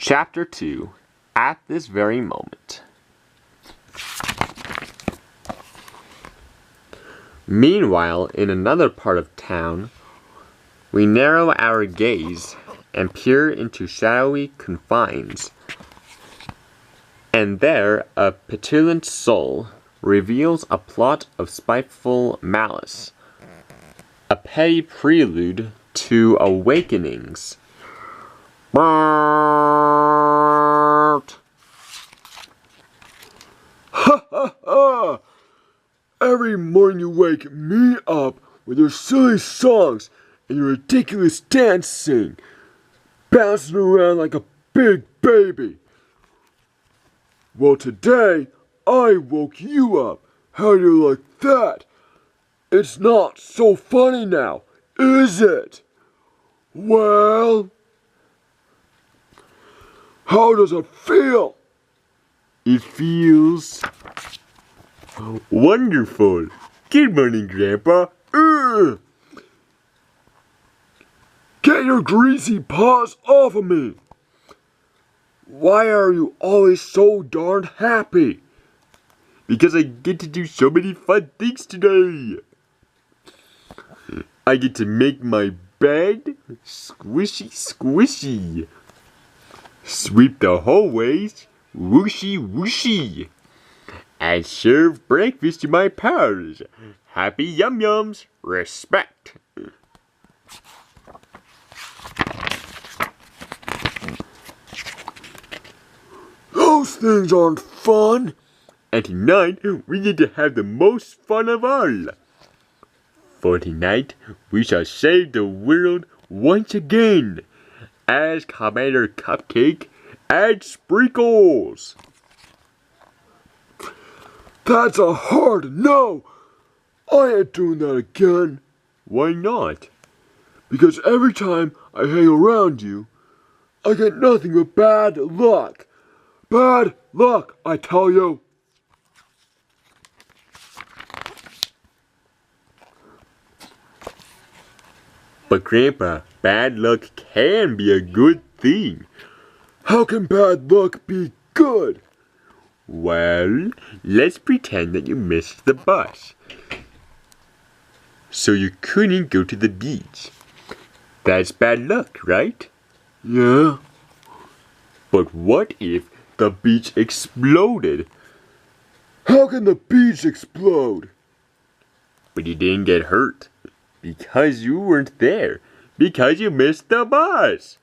Chapter 2. At this very moment. Meanwhile, in another part of town, we narrow our gaze and peer into shadowy confines. And there, a petulant soul reveals a plot of spiteful malice, a petty prelude to awakenings. Ha ha ha! Every morning you wake me up with your silly songs and your ridiculous dancing, bouncing around like a big baby. Well, today I woke you up. How do you like that? It's not so funny now, is it? Well, how does it feel? It feels wonderful. Good morning, Grandpa. Ugh. Get your greasy paws off of me! Why are you always so darn happy? Because I get to do so many fun things today. I get to make my bed squishy squishy. Sweep the hallways whooshy whooshy. And serve breakfast to my pals. Happy yum yums. Respect. Those things aren't fun. And tonight, we get to have the most fun of all. For tonight, we shall save the world once again as Commander Cupcake and Sprinkles. That's a hard no. I ain't doing that again. Why not? Because every time I hang around you, I get nothing but bad luck. Bad luck, I tell you. But Grandpa, bad luck can be a good thing. How can bad luck be good? Well, let's pretend that you missed the bus. So you couldn't go to the beach. That's bad luck, right? Yeah. But what if the beach exploded? How can the beach explode? But you didn't get hurt. Because you weren't there. Because you missed the bus.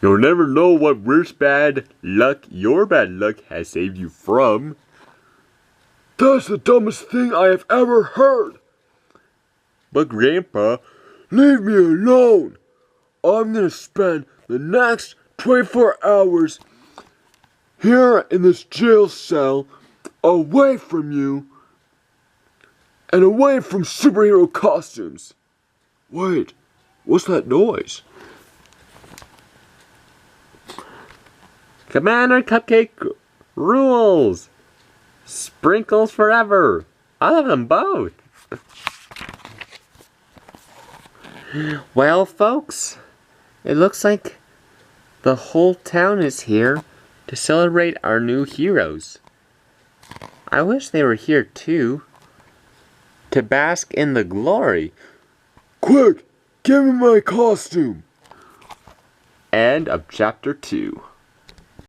You'll never know what worse bad luck your bad luck has saved you from. That's the dumbest thing I have ever heard. But Grandpa, leave me alone. I'm gonna spend the next 24 hours here in this jail cell, away from you, and away from superhero costumes. Wait, what's that noise? Commander Cupcake rules. Sprinkles forever. I love them both. Well, folks, it looks like the whole town is here to celebrate our new heroes. I wish they were here too, to bask in the glory. Quick, give me my costume. End of chapter 2.